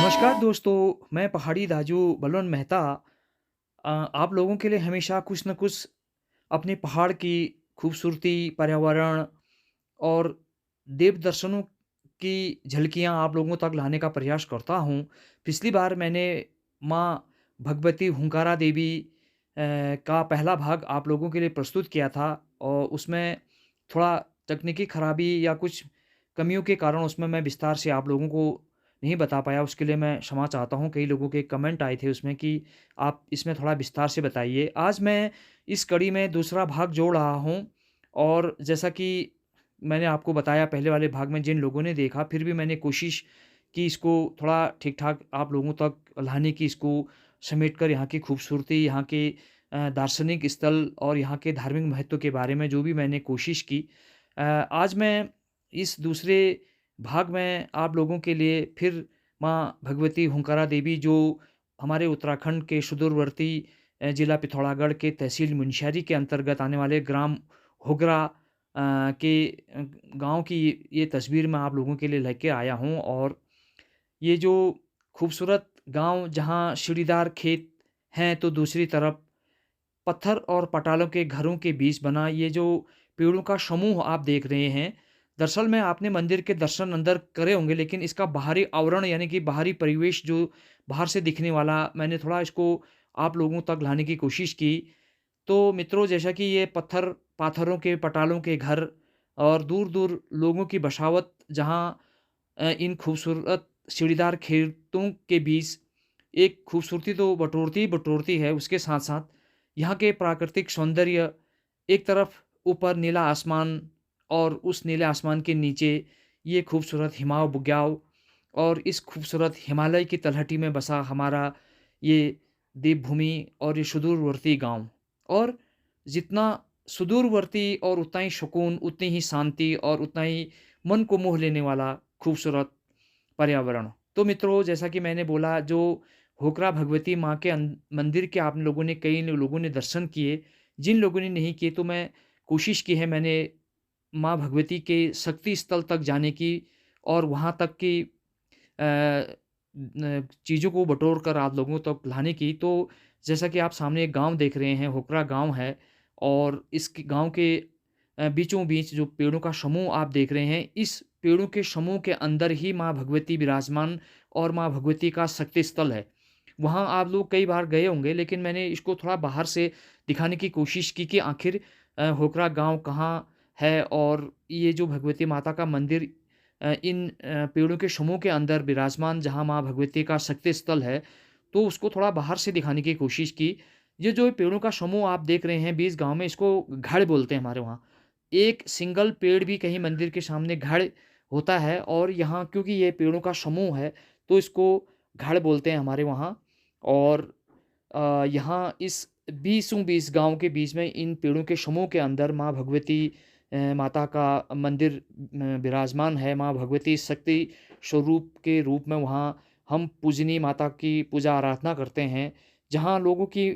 नमस्कार दोस्तों, मैं पहाड़ी राजू बलवंत मेहता आप लोगों के लिए हमेशा कुछ न कुछ अपने पहाड़ की खूबसूरती, पर्यावरण और देव दर्शनों की झलकियाँ आप लोगों तक लाने का प्रयास करता हूँ। पिछली बार मैंने माँ भगवती हुंकारा देवी का पहला भाग आप लोगों के लिए प्रस्तुत किया था और उसमें थोड़ा तकनीकी खराबी या कुछ कमियों के कारण उसमें मैं विस्तार से आप लोगों को नहीं बता पाया, उसके लिए मैं क्षमा चाहता हूँ। कई लोगों के कमेंट आए थे उसमें कि आप इसमें थोड़ा विस्तार से बताइए। आज मैं इस कड़ी में दूसरा भाग जोड़ रहा हूँ और जैसा कि मैंने आपको बताया पहले वाले भाग में जिन लोगों ने देखा, फिर भी मैंने कोशिश की इसको थोड़ा ठीक-ठाक आप लोगों तक लाने की, इसको समेटकर यहाँ की खूबसूरती, यहाँ के दार्शनिक स्थल और यहाँ के धार्मिक महत्व के बारे में जो भी मैंने कोशिश की। आज मैं इस दूसरे भाग में आप लोगों के लिए फिर माँ भगवती हुंकारा देवी जो हमारे उत्तराखंड के सुदूरवर्ती जिला पिथौरागढ़ के तहसील मुनस्यारी के अंतर्गत आने वाले ग्राम होगरा के गाँव की ये तस्वीर मैं आप लोगों के लिए लेके आया हूँ। और ये जो खूबसूरत गाँव जहाँ सीढ़ीदार खेत हैं, तो दूसरी तरफ पत्थर और पटालों के घरों के बीच बना ये जो पेड़ों का समूह आप देख रहे हैं, दरअसल में आपने मंदिर के दर्शन अंदर करे होंगे, लेकिन इसका बाहरी आवरण यानी कि बाहरी परिवेश जो बाहर से दिखने वाला, मैंने थोड़ा इसको आप लोगों तक लाने की कोशिश की। तो मित्रों, जैसा कि ये पत्थर पाथरों के पटालों के घर और दूर-दूर लोगों की बसावट, जहाँ इन खूबसूरत सीढ़ीदार खेतों के बीच एक खूबसूरती तो बटोरती ही बटोरती है, उसके साथ-साथ यहाँ के प्राकृतिक सौंदर्य, एक तरफ ऊपर नीला आसमान और उस नीले आसमान के नीचे ये खूबसूरत हिमाव बुग्याव और इस खूबसूरत हिमालय की तलहटी में बसा हमारा ये देवभूमि और ये सुदूरवर्ती गाँव। और जितना सुदूरवर्ती और उतना ही सुकून, उतनी ही शांति और उतना ही मन को मोह लेने वाला खूबसूरत पर्यावरण। तो मित्रों, जैसा कि मैंने बोला, जो होकरा भगवती माँ के मंदिर के आप लोगों ने कई लोगों ने दर्शन किए, जिन लोगों ने नहीं किए तो मैं कोशिश की है मैंने माँ भगवती के शक्ति स्थल तक जाने की और वहाँ तक की चीज़ों को बटोर कर आप लोगों तक लाने की। तो जैसा कि आप सामने एक गाँव देख रहे हैं, होकरा गाँव है और इस गाँव के बीचों-बीच जो पेड़ों का समूह आप देख रहे हैं, इस पेड़ों के समूह के अंदर ही माँ भगवती विराजमान और माँ भगवती का शक्ति स्थल है। वहाँ आप लोग कई बार गए होंगे, लेकिन मैंने इसको थोड़ा बाहर से दिखाने की कोशिश की कि आखिर होकरा गाँव कहाँ है और ये जो भगवती माता का मंदिर इन पेड़ों के समूह के अंदर विराजमान, जहाँ माँ भगवती का शक्ति स्थल है, तो उसको थोड़ा बाहर से दिखाने की कोशिश की। ये जो पेड़ों का समूह आप देख रहे हैं बीच गाँव में, इसको घड़ बोलते हैं हमारे वहाँ। एक सिंगल पेड़ भी कहीं मंदिर के सामने घड़ होता है और यहाँ क्योंकि ये पेड़ों का समूह है, तो इसको घड़ बोलते हैं हमारे वहाँ। और यहाँ इस बीसों-बीस गाँव के बीच में इन पेड़ों के समूह के अंदर माँ भगवती माता का मंदिर विराजमान है। माँ भगवती शक्ति स्वरूप के रूप में वहाँ हम पूजनीय माता की पूजा आराधना करते हैं, जहाँ लोगों की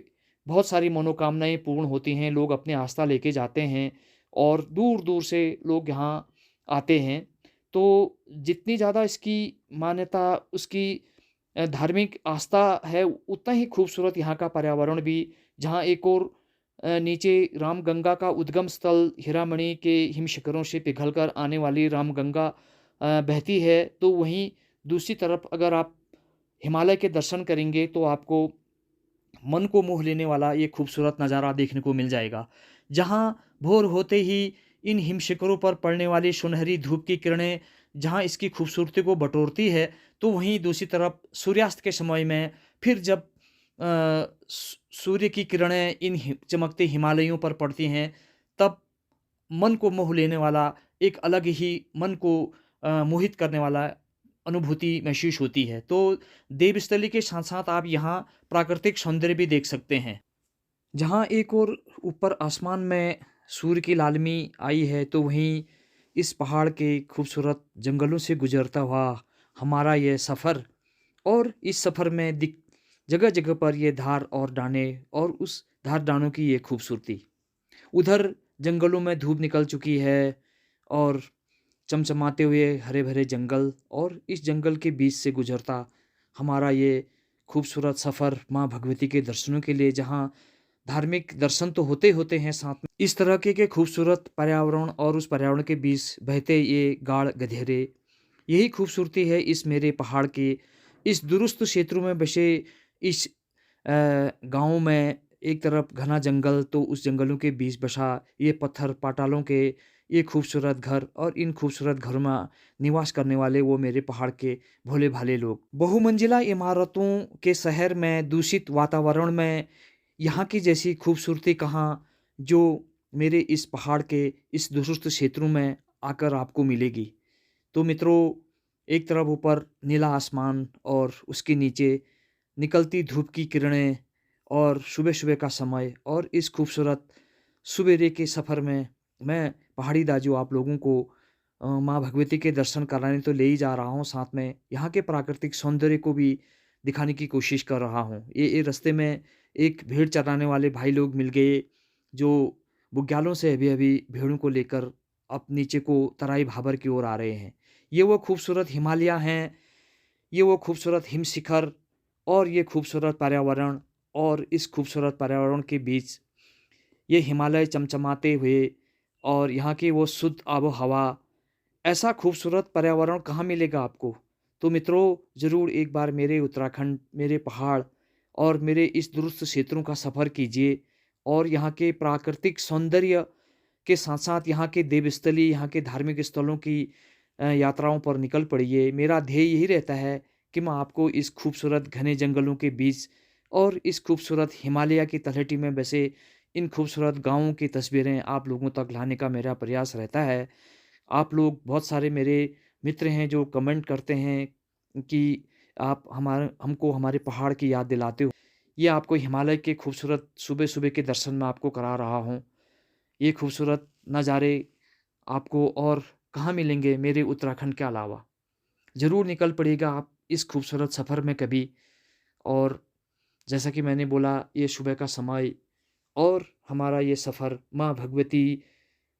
बहुत सारी मनोकामनाएँ पूर्ण होती हैं, लोग अपनी आस्था लेके जाते हैं और दूर-दूर से लोग यहाँ आते हैं। तो जितनी ज़्यादा इसकी मान्यता, उसकी धार्मिक आस्था है, उतना ही खूबसूरत यहाँ का पर्यावरण भी, जहाँ एक और नीचे रामगंगा का उद्गम स्थल हीरामणि के हिम शिखरों से पिघलकर आने वाली रामगंगा बहती है, तो वहीं दूसरी तरफ अगर आप हिमालय के दर्शन करेंगे, तो आपको मन को मोह लेने वाला ये खूबसूरत नज़ारा देखने को मिल जाएगा। जहाँ भोर होते ही इन हिम शिखरों पर पड़ने वाली सुनहरी धूप की किरणें जहाँ इसकी खूबसूरती को बटोरती है, तो वहीं दूसरी तरफ सूर्यास्त के समय में फिर जब सूर्य की किरणें इन चमकते हिमालयों पर पड़ती हैं, तब मन को मोह लेने वाला एक अलग ही मन को मोहित करने वाला अनुभूति महसूस होती है। तो देवस्थली के साथ-साथ आप यहाँ प्राकृतिक सौंदर्य भी देख सकते हैं। जहाँ एक ओर ऊपर आसमान में सूर्य की लालिमी आई है, तो वहीं इस पहाड़ के खूबसूरत जंगलों से गुज़रता हुआ हमारा ये सफ़र, और इस सफ़र में दिख जगह-जगह पर ये धार और डाने और उस धार-डानों की ये खूबसूरती। उधर जंगलों में धूप निकल चुकी है और चमचमाते हुए हरे-भरे जंगल, और इस जंगल के बीच से गुज़रता हमारा ये खूबसूरत सफ़र माँ भगवती के दर्शनों के लिए, जहाँ धार्मिक दर्शन तो होते होते हैं, साथ में इस तरह के खूबसूरत पर्यावरण और उस पर्यावरण के बीच बहते ये गाढ़ गधेरे, यही खूबसूरती है इस मेरे पहाड़ के इस दुरुस्त क्षेत्रों में बसे इस गाँव में। एक तरफ घना जंगल, तो उस जंगलों के बीच बसा ये पत्थर पाटालों के ये खूबसूरत घर, और इन खूबसूरत घरों में निवास करने वाले वो मेरे पहाड़ के भोले भाले लोग। बहुमंजिला इमारतों के शहर में, दूषित वातावरण में यहाँ की जैसी खूबसूरती कहाँ, जो मेरे इस पहाड़ के इस दुरुस्त क्षेत्रों में आकर आपको मिलेगी। तो मित्रों, एक तरफ ऊपर नीला आसमान और उसके नीचे निकलती धूप की किरणें, और सुबह-सुबह का समय, और इस खूबसूरत सवेरे के सफ़र में मैं पहाड़ी दाजू आप लोगों को माँ भगवती के दर्शन कराने तो ले ही जा रहा हूँ, साथ में यहाँ के प्राकृतिक सौंदर्य को भी दिखाने की कोशिश कर रहा हूँ। ये रास्ते में एक भेड़ चराने वाले भाई लोग मिल गए, जो बुग्यालों से अभी-अभी भेड़ों को लेकर अब नीचे को तराई भाबर की ओर आ रहे हैं। ये वो खूबसूरत हिमालय हैं, ये वो खूबसूरत हिम शिखर, और ये खूबसूरत पर्यावरण, और इस खूबसूरत पर्यावरण के बीच ये हिमालय चमचमाते हुए, और यहाँ की वो शुद्ध आबो-हवा, ऐसा खूबसूरत पर्यावरण कहाँ मिलेगा आपको? तो मित्रों, ज़रूर एक बार मेरे उत्तराखंड, मेरे पहाड़ और मेरे इस दुरुस्त क्षेत्रों का सफ़र कीजिए, और यहाँ के प्राकृतिक सौंदर्य के साथ-साथ यहाँ के देवस्थली, यहाँ के धार्मिक स्थलों की यात्राओं पर निकल पड़िए। मेरा ध्येय यही रहता है कि मैं आपको इस खूबसूरत घने जंगलों के बीच और इस खूबसूरत हिमालय की तलहटी में बसे इन खूबसूरत गाँवों की तस्वीरें आप लोगों तक लाने का मेरा प्रयास रहता है। आप लोग बहुत सारे मेरे मित्र हैं जो कमेंट करते हैं कि आप हमको हमारे पहाड़ की याद दिलाते हो। ये आपको हिमालय के खूबसूरत सुबह-सुबह के दर्शन मैं आपको करा रहा हूँ। ये खूबसूरत नज़ारे आपको और कहाँ मिलेंगे मेरे उत्तराखंड के अलावा। ज़रूर निकल पड़िएगा आप इस खूबसूरत सफ़र में कभी। और जैसा कि मैंने बोला, ये सुबह का समय और हमारा ये सफ़र माँ भगवती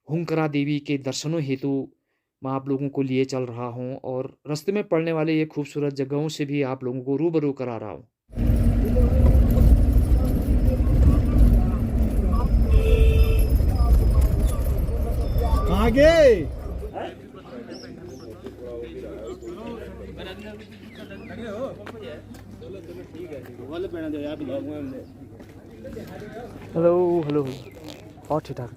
हुंकरा देवी के दर्शनों हेतु मैं आप लोगों को लिए चल रहा हूँ, और रास्ते में पड़ने वाले ये खूबसूरत जगहों से भी आप लोगों को रूबरू करा रहा हूँ। आगे हेलो हेलो, और ठीक ठाक।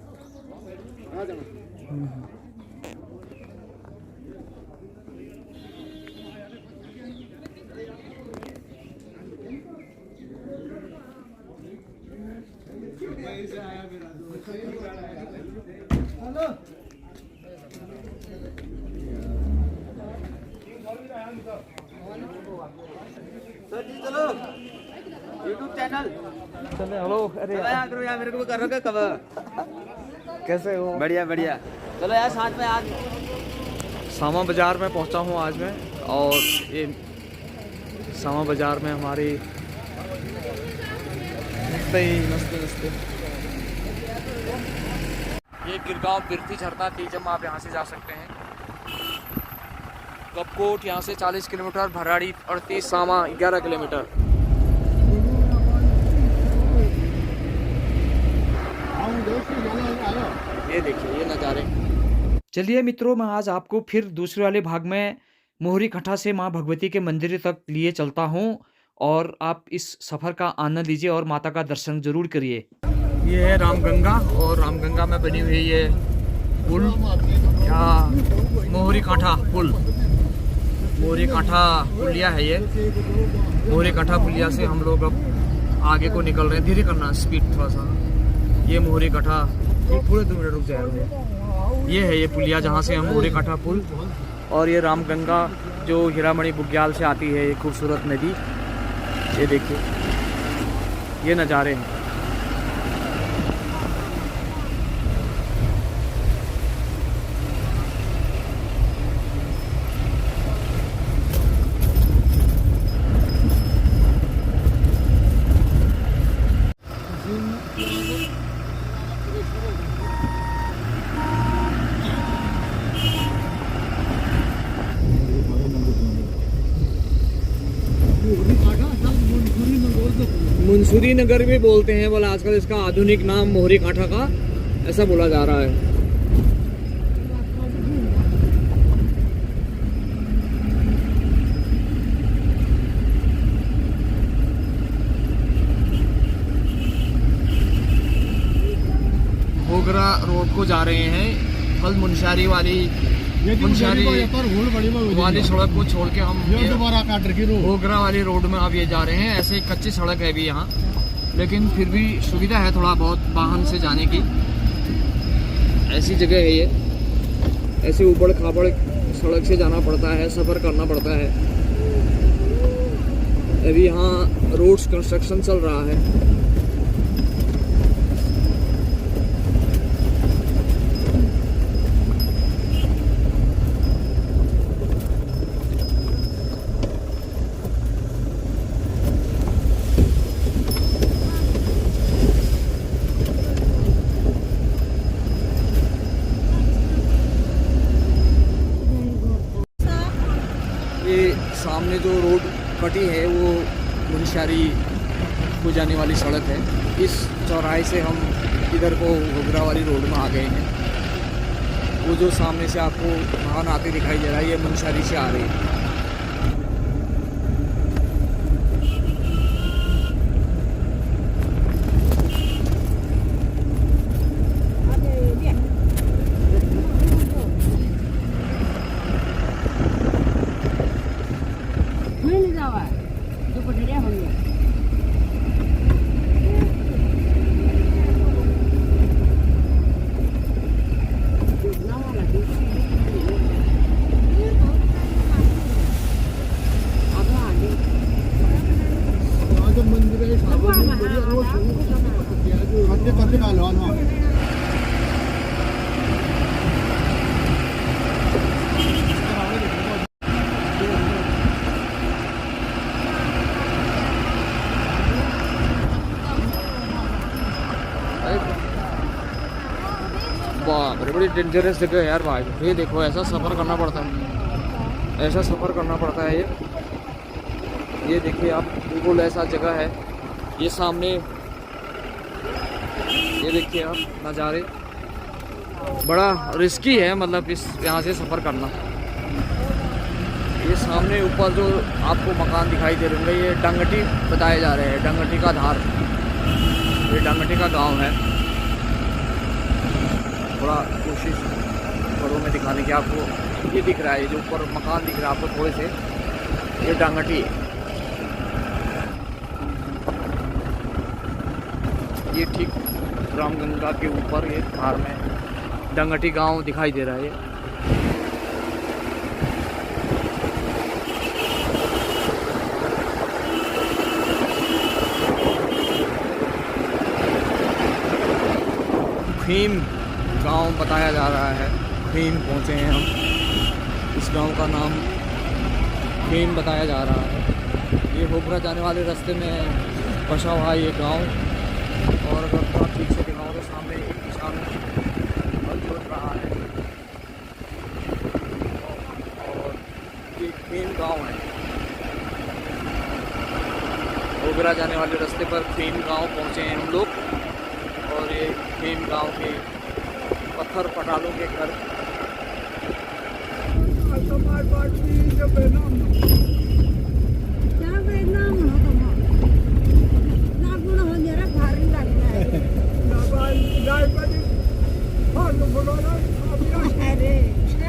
सर जी चलो यूट्यूब चैनल चले, हेलो। अरे यार करो यार, मेरे को भी कर रहे हो कवर। कैसे हो? बढ़िया बढ़िया। चलो यार साथ में आज सामा बाज़ार में पहुंचा हूं आज मैं, और ये सामा बाज़ार में हमारे नमस्ते। ये गिरगांव बिरती झरना तीजम, आप यहाँ से जा सकते हैं। कपकोट यहाँ से 40 किलोमीटर, भराड़ी 38, सामा 11 किलोमीटर। ये देखिए ये नज़ारे। चलिए मित्रों, मैं आज आपको फिर दूसरे वाले भाग में मोहरी कठा से माँ भगवती के मंदिर तक लिए चलता हूँ, और आप इस सफ़र का आनंद लीजिए और माता का दर्शन जरूर करिए। ये है रामगंगा, और रामगंगा में बनी हुई ये पुल, या मोहरी कांठा पुल, मोहरी कांठा पुलिया है ये। मोहरी कांठा पुलिया से हम लोग अब आगे को निकल रहे हैं। धीरे करना, स्पीड थोड़ा सा। ये मोहरी कांठा, पूरे 2 मिनट रुक जाएगा। ये है ये पुलिया जहाँ से हम मोहरी कांठा पुल, और ये रामगंगा जो हीरामणि बुग्याल से आती है, ये खूबसूरत नदी। ये देखिए ये नज़ारे हैं। मकसूदी नगर भी बोलते हैं, बोला आजकल इसका आधुनिक नाम मोहरी कांठा का ऐसा बोला जा रहा है। घोगरा रोड को जा रहे हैं, कल मुनस्यारी वाली सड़क को छोड़ के हम घोगरा वाली रोड में अब ये जा रहे हैं। ऐसे कच्ची सड़क है अभी यहाँ, लेकिन फिर भी सुविधा है थोड़ा बहुत वाहन से जाने की। ऐसी जगह है ये, ऐसे ऊबड़ खाबड़ सड़क से जाना पड़ता है, सफ़र करना पड़ता है। अभी यहाँ रोड्स कंस्ट्रक्शन चल रहा है। ये सामने जो रोड कटी है वो मुनस्यारी को जाने वाली सड़क है। इस चौराहे से हम इधर को घोगरा वाली रोड में आ गए हैं। वो जो सामने से आपको वाहन आते दिखाई दे रहा है, ये मुनस्यारी से आ रही है। बाप रे, बड़ी डेंजरस जगह है यार भाई। ये देखो, ऐसा सफ़र करना पड़ता है, ऐसा सफ़र करना पड़ता है। ये देखिए आप, बिल्कुल ऐसा जगह है। ये सामने ये देखिए आप नज़ारे, बड़ा रिस्की है मतलब इस यहाँ से सफ़र करना। ये सामने ऊपर जो आपको मकान दिखाई दे रहे होंगे, ये डंगटी बताए जा रहे हैं, डंगटी का धार। ये डंगटी का गांव है। थोड़ा कोशिश करो में दिखाने की। आपको ये दिख रहा है, जो ऊपर मकान दिख रहा है आपको थोड़े से, ये डंगटी है। ये ठीक रामगंगा के ऊपर ये धार में डंगटी गांव दिखाई दे रहा है। खीम गांव बताया जा रहा है। खीम पहुंचे हैं हम। इस गांव का नाम खीम बताया जा रहा है। ये घोगरा जाने वाले रास्ते में बसा हुआ ये गांव। और अगर थोड़ा ठीक से दिखाओ तो सामने एक किसान हल जोत रहा है। और ये खीम गांव है। घोगरा जाने वाले रास्ते पर खीम गांव पहुंचे हैं हम लोग। और ये खीम गांव के पत्थर पटालों के घर।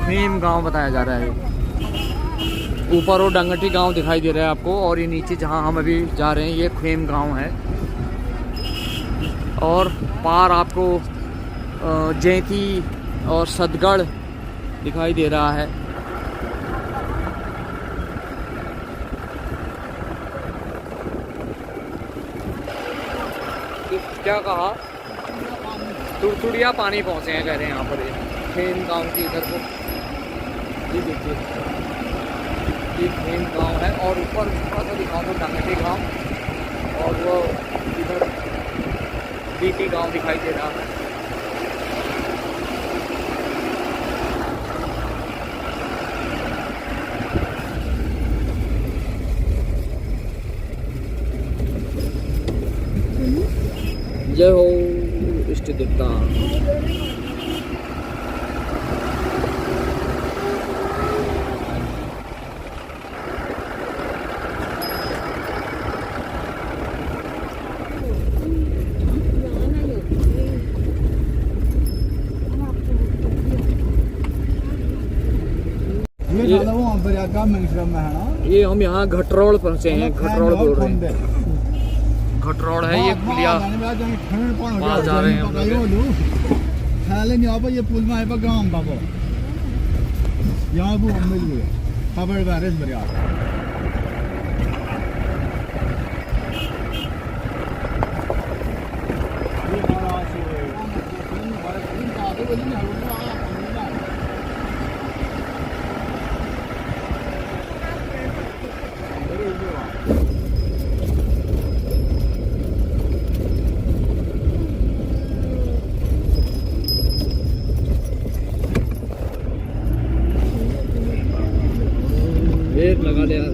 खीम गांव बताया जा रहा है। ऊपर वो डंगटी गांव दिखाई दे रहा है आपको, और ये नीचे जहां हम अभी जा रहे हैं ये खीम गांव है। और पार आपको जैती और सदगढ़ दिखाई दे रहा है। क्या कहा? तुड़तुड़िया पानी पहुंचे हैं कह रहे हैं यहाँ पर। ये खेम गांव की इधर को ये देखिए, ये खेम गांव है। और ऊपर थोड़ा सा दिखाऊँ तो डंगटी गांव, और वो इधर बीटी गांव दिखाई दे रहा है। जय हो इष्ट देवता। ये हम यहाँ घटरौड़ पहुँचे हैं। घटरौड़ बोल रहे हैं। घटरौड़ है ये पुलिया। वहाँ जा रहे हैं हम लोग। ये पुल में आए गाँव बाबा यहाँ वो हम मिल गए खबर बारिश बरिया ढेर लगा लिया।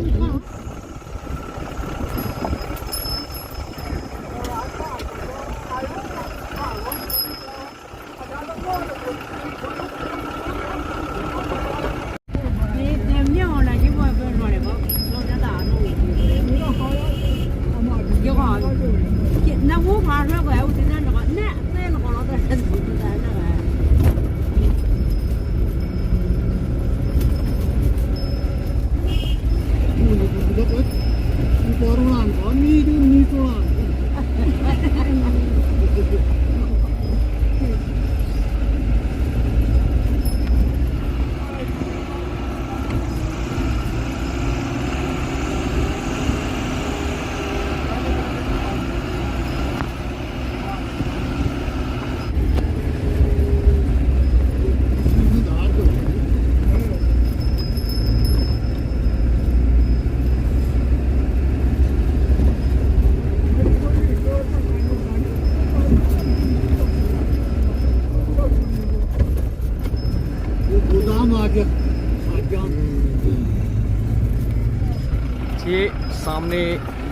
ये सामने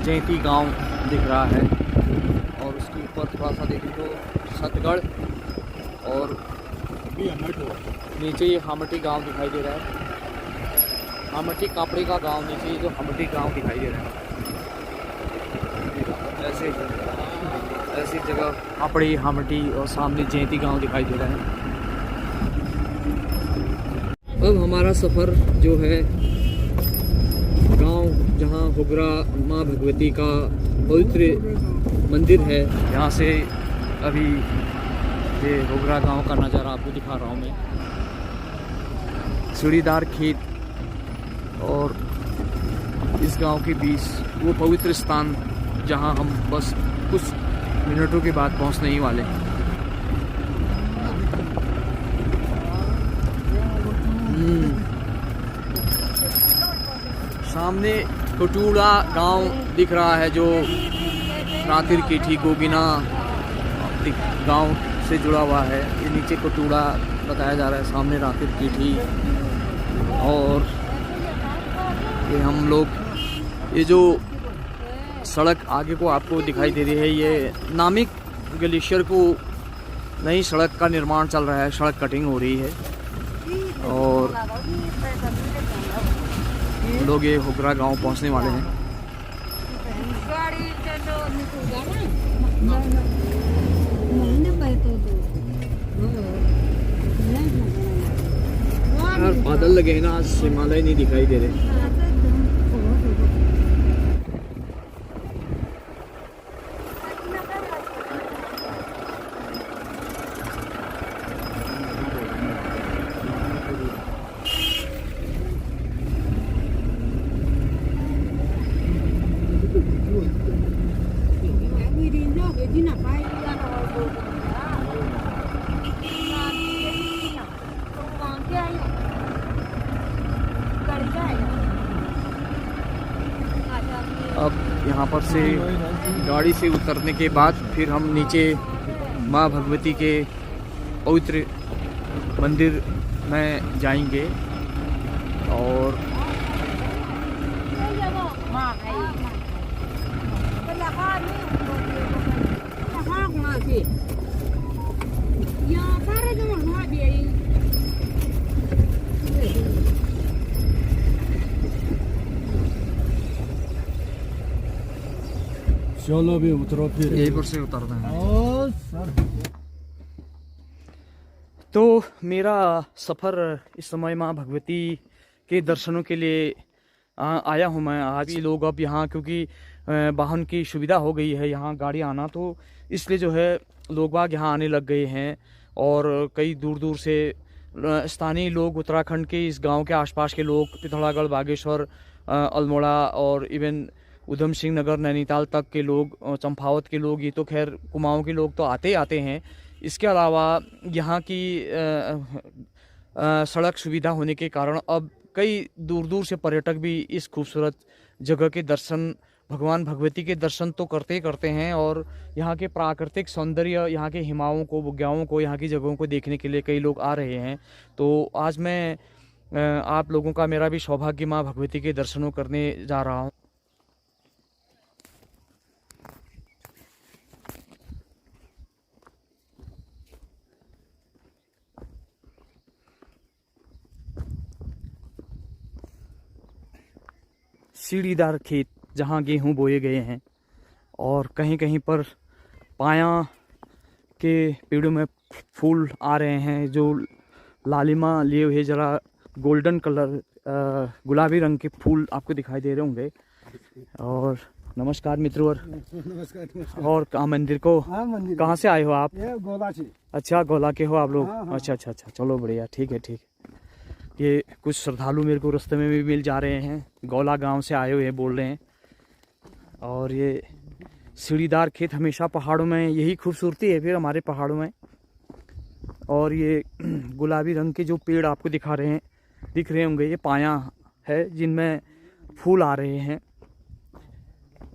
जैती गांव दिख रहा है और उसके ऊपर थोड़ा सा देखें तो सतगढ़ और नीचे ये हामटी गांव दिखाई दे रहा है। हामटी कापड़ी का गांव नीचे जो हामटी गांव दिखाई दे रहा है। ऐसे ऐसी जगह कापड़ी हामटी और सामने जैती गांव दिखाई दे रहा है। अब हमारा सफ़र जो है गांव जहां हुगरा माँ भगवती का पवित्र मंदिर है, यहाँ से अभी ये हुगरा गांव का नज़ारा आपको दिखा रहा हूँ मैं। सीढ़ीदार खेत और इस गांव के बीच वो पवित्र स्थान जहां हम बस कुछ मिनटों के बाद पहुंचने ही वाले हैं। सामने कटूड़ा गांव दिख रहा है जो रातिर कीठी गोगिना गांव से जुड़ा हुआ है। ये नीचे कटूड़ा बताया जा रहा है, सामने रातिर कीठी। और ये हम लोग ये जो सड़क आगे को आपको दिखाई दे रही है, ये नामिक ग्लेशियर को नई सड़क का निर्माण चल रहा है। सड़क कटिंग हो रही है और लोग ये हुगरा गांव पहुंचने वाले हैं। यार बादल लगे हैं ना, आज हिमालय नहीं दिखाई दे रहे। अब यहाँ पर से गाड़ी से उतरने के बाद फिर हम नीचे माँ भगवती के पवित्र मंदिर में जाएंगे और 去。呀，他这个往那边。चलो भी उतरो फिर यहीं पर से उतरना है। और सर तो मेरा सफ़र इस समय माँ भगवती के दर्शनों के लिए आया हूँ मैं आज। भी लोग अब यहाँ क्योंकि वाहन की सुविधा हो गई है यहाँ गाड़ी आना, तो इसलिए जो है लोग बाग यहाँ आने लग गए हैं। और कई दूर दूर से स्थानीय लोग, उत्तराखंड के इस गांव के आसपास के लोग, पिथौरागढ़, बागेश्वर, अल्मोड़ा और इवन उधम सिंह नगर, नैनीताल तक के लोग, चंपावत के लोग, ये तो खैर कुमाऊं के लोग तो आते ही आते हैं। इसके अलावा यहाँ की सड़क सुविधा होने के कारण अब कई दूर दूर से पर्यटक भी इस खूबसूरत जगह के दर्शन, भगवान भगवती के दर्शन तो करते ही करते हैं। और यहाँ के प्राकृतिक सौंदर्य, यहाँ के हिमाओं को, बुग्याओं को, यहाँ की जगहों को देखने के लिए कई लोग आ रहे हैं। तो आज मैं आप लोगों का, मेरा भी सौभाग्य माँ भगवती के दर्शनों करने जा रहा हूँ। सीढ़ीदार खेत जहाँ गेहूँ बोए गए हैं और कहीं कहीं पर पाया के पेड़ों में फूल आ रहे हैं जो लालिमा लिए हुए, जरा गोल्डन कलर, गुलाबी रंग के फूल आपको दिखाई दे रहे होंगे। और नमस्कार मित्रों। नमस्कार। और कहाँ मंदिर को, हाँ मंदिर कहाँ से आए हो आप? ये गोला से। अच्छा, गोला के हो आप लोग? हाँ, हाँ। अच्छा अच्छा अच्छा, चलो बढ़िया, ठीक है ठीक है। ये कुछ श्रद्धालु मेरे को रास्ते में भी मिल जा रहे हैं, गौला गांव से आए हुए बोल रहे हैं। और ये सीढ़ीदार खेत, हमेशा पहाड़ों में यही खूबसूरती है फिर हमारे पहाड़ों में। और ये गुलाबी रंग के जो पेड़ आपको दिख रहे होंगे, ये पाया है जिनमें फूल आ रहे हैं।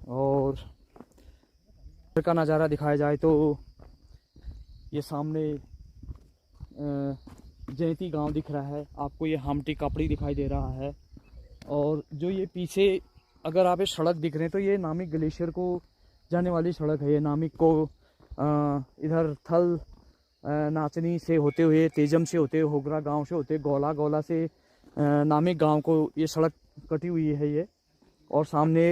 और का नज़ारा दिखाया जाए तो ये सामने जयंती गांव दिख रहा है आपको, ये हामटी कापड़ी दिखाई दे रहा है। और जो ये पीछे अगर आप ये सड़क दिख रहे हैं तो ये नामिक ग्लेशियर को जाने वाली सड़क है। ये नामिक को इधर थल नाचनी से होते हुए, तेजम से होते हुए, होगरा गांव से होते, गौला से नामिक गांव को ये सड़क कटी हुई है ये। और सामने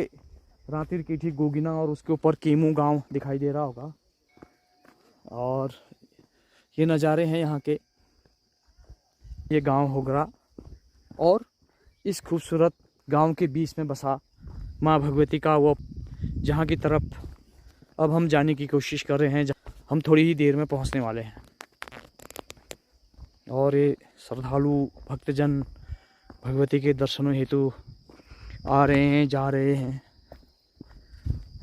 रातिर कीठी गोगिना और उसके ऊपर केमू गांव दिखाई दे रहा होगा। और ये नज़ारे हैं यहाँ के, ये गांव होगरा। और इस खूबसूरत गांव के बीच में बसा माँ भगवती का वो, जहाँ की तरफ अब हम जाने की कोशिश कर रहे हैं। हम थोड़ी ही देर में पहुँचने वाले हैं। और ये श्रद्धालु भक्तजन भगवती के दर्शनों हेतु आ रहे हैं, जा रहे हैं।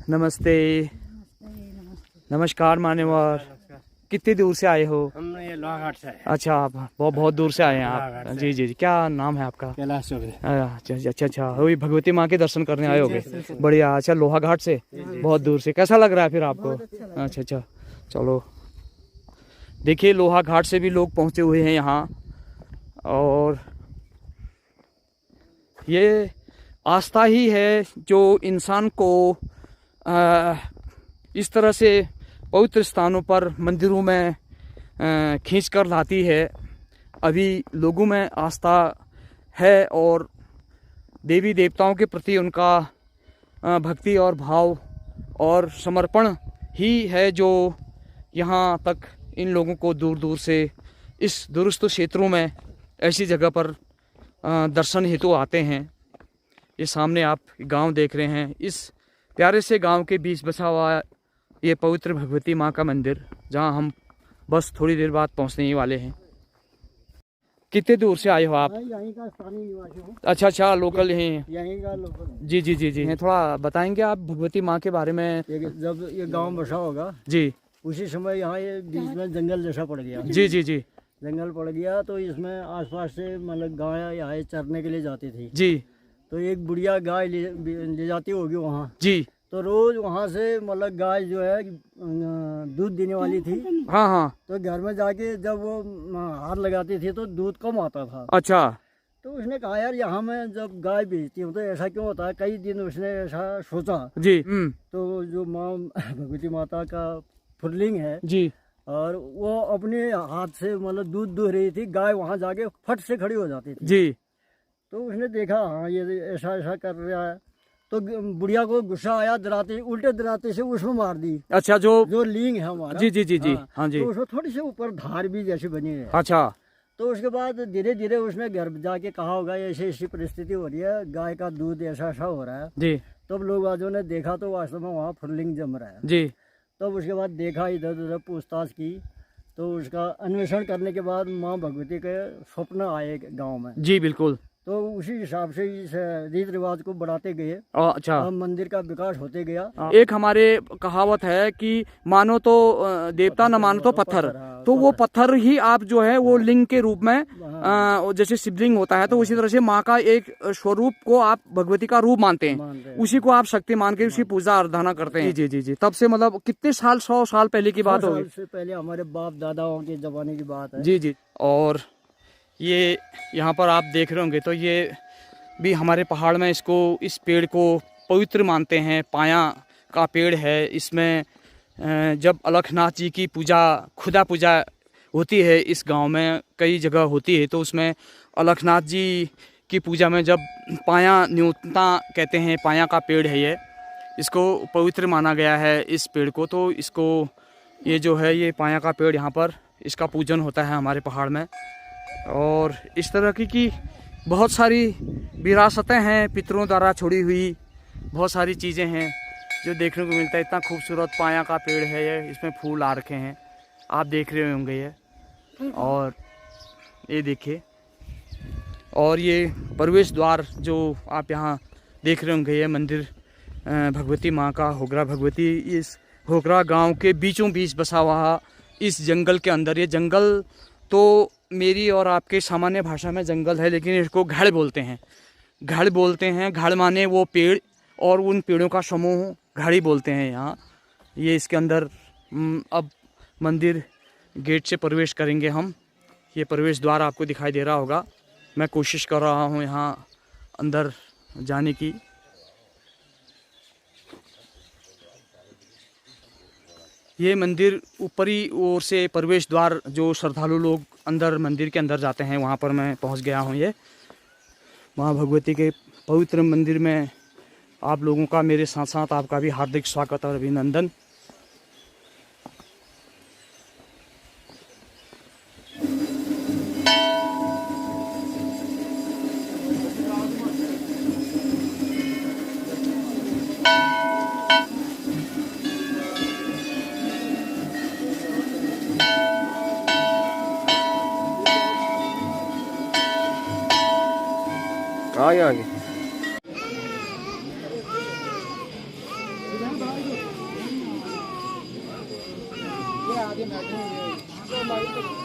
नमस्ते। नमस्कार मान्यवर, कितनी दूर से आए हो? हम ये लोहाघाट से आए। अच्छा, आप बहुत दूर से आए हैं आप? जी जी जी। क्या नाम है आपका? कैलाश चौधरी। अच्छा अच्छा, वही भगवती माँ के दर्शन करने आए होगे? बढ़िया। अच्छा, लोहाघाट से बहुत दूर से, कैसा लग रहा है फिर आपको? अच्छा अच्छा, चलो। देखिए, लोहाघाट से भी लोग पहुँचे हुए हैं यहाँ। और ये आस्था ही है जो इंसान को इस तरह से पवित्र स्थानों पर, मंदिरों में खींच कर लाती है। अभी लोगों में आस्था है और देवी देवताओं के प्रति उनका भक्ति और भाव और समर्पण ही है जो यहाँ तक इन लोगों को दूर दूर से इस दूरस्थ क्षेत्रों में ऐसी जगह पर दर्शन हेतु आते हैं। ये सामने आप गांव देख रहे हैं, इस प्यारे से गांव के बीच बसा हुआ ये पवित्र भगवती माँ का मंदिर, जहां हम बस थोड़ी देर बाद पहुंचने ही वाले हैं। कितने दूर से आए हो आप? यहीं का स्थानीय निवासी हूँ। अच्छा अच्छा, लोकल यहीं? यहीं का लोकल। जी जी जी जी। थोड़ा बताएंगे आप भगवती माँ के बारे में? जब ये गांव बसा होगा जी, उसी समय यहाँ ये बीच में जंगल जैसा पड़ गया। जी जी जी जंगल पड़ गया तो इसमें आसपास से मतलब गाय यहाँ चरने के लिए जाती थी। जी तो एक बुढ़िया गाय ले जाती होगी वहाँ। जी। तो रोज वहाँ से मतलब गाय जो है दूध देने वाली थी। हाँ हाँ। तो घर में जाके जब वो हाथ लगाती थी तो दूध कम आता था। अच्छा। तो उसने कहा यार यहाँ मैं जब गाय बेचती हूँ तो ऐसा क्यों होता है। कई दिन उसने ऐसा सोचा। जी। तो जो माँ भगवती माता का फुरलिंग है जी और वो अपने हाथ से मतलब दूध दुह रही थी, गाय वहाँ जाके फट से खड़ी हो जाती थी। जी तो उसने देखा हाँ ये ऐसा ऐसा कर रहा है, तो बुढ़िया को गुस्सा आया, डराते उल्टे डराते से उसमें मार दी। अच्छा जो लिंग है हमारा, जी जी जी जी हाँ जी तो उसमें थोड़ी सी ऊपर धार भी जैसी बनी है। अच्छा तो उसके बाद धीरे धीरे उसने घर जाके कहा होगा ऐसी ऐसी परिस्थिति हो रही है, गाय का दूध ऐसा ऐसा हो रहा है। जी तब लोग बाजों ने देखा तो वास्तव में वहाँ फुरलिंग जम रहा है। जी तब उसके बाद देखा, इधर उधर पूछताछ की, तो उसका अन्वेषण करने के बाद माँ भगवती के स्वप्न आए गांव में। जी बिल्कुल। तो उसी हिसाब से इस रीति रिवाज को बढ़ाते गए, अच्छा मंदिर का विकास होते गया। एक हमारे कहावत है कि मानो तो देवता न मानो तो पत्थर, तो वो पत्थर ही आप जो है वो लिंग के रूप में जैसे शिवलिंग होता है तो उसी तरह से माँ का एक स्वरूप को आप भगवती का रूप मानते हैं, उसी को आप शक्ति मान के उसकी पूजा आराधना करते हैं। जी जी जी। तब से मतलब कितने साल, 100 साल पहले की बात होगी? 100 साल से पहले हमारे बाप दादाओं के जमाने की बात है। जी जी। और ये यहाँ पर आप देख रहे होंगे तो ये भी हमारे पहाड़ में इसको, इस पेड़ को पवित्र मानते हैं। पाया का पेड़ है, इसमें जब अलखनाथ जी की पूजा, खुदा पूजा होती है इस गांव में, कई जगह होती है, तो उसमें अलखनाथ जी की पूजा में जब पाया न्योता कहते हैं, पाया का पेड़ है ये, इसको पवित्र माना गया है इस पेड़ को। तो इसको, ये जो है ये पाया का पेड़, यहाँ पर इसका पूजन होता है हमारे पहाड़ में। और इस तरह की बहुत सारी विरासतें हैं पितरों द्वारा छोड़ी हुई, बहुत सारी चीज़ें हैं जो देखने को मिलता है। इतना खूबसूरत पाया का पेड़ है ये, इसमें फूल आ रखे हैं, आप देख रहे होंगे ये। और ये देखिए, और ये प्रवेश द्वार जो आप यहाँ देख रहे होंगे, ये मंदिर भगवती माँ का, होगरा भगवती, इस होगरा गांव के बीचों बीच बसा हुआ इस जंगल के अंदर। ये जंगल तो मेरी और आपके सामान्य भाषा में जंगल है, लेकिन इसको घड़ बोलते हैं। घड़ बोलते हैं, घड़ माने वो पेड़, और उन पेड़ों का समूह घड़ी बोलते हैं यहाँ। ये इसके अंदर अब मंदिर गेट से प्रवेश करेंगे हम। ये प्रवेश द्वार आपको दिखाई दे रहा होगा। मैं कोशिश कर रहा हूँ यहाँ अंदर जाने की। ये मंदिर ऊपरी ओर से प्रवेश द्वार, जो श्रद्धालु लोग अंदर मंदिर के अंदर जाते हैं, वहाँ पर मैं पहुँच गया हूँ। ये माँ भगवती के पवित्र मंदिर में आप लोगों का, मेरे साथ साथ आपका भी हार्दिक स्वागत और अभिनंदन। आगे आगे ये आगे बैठे हुए हैं।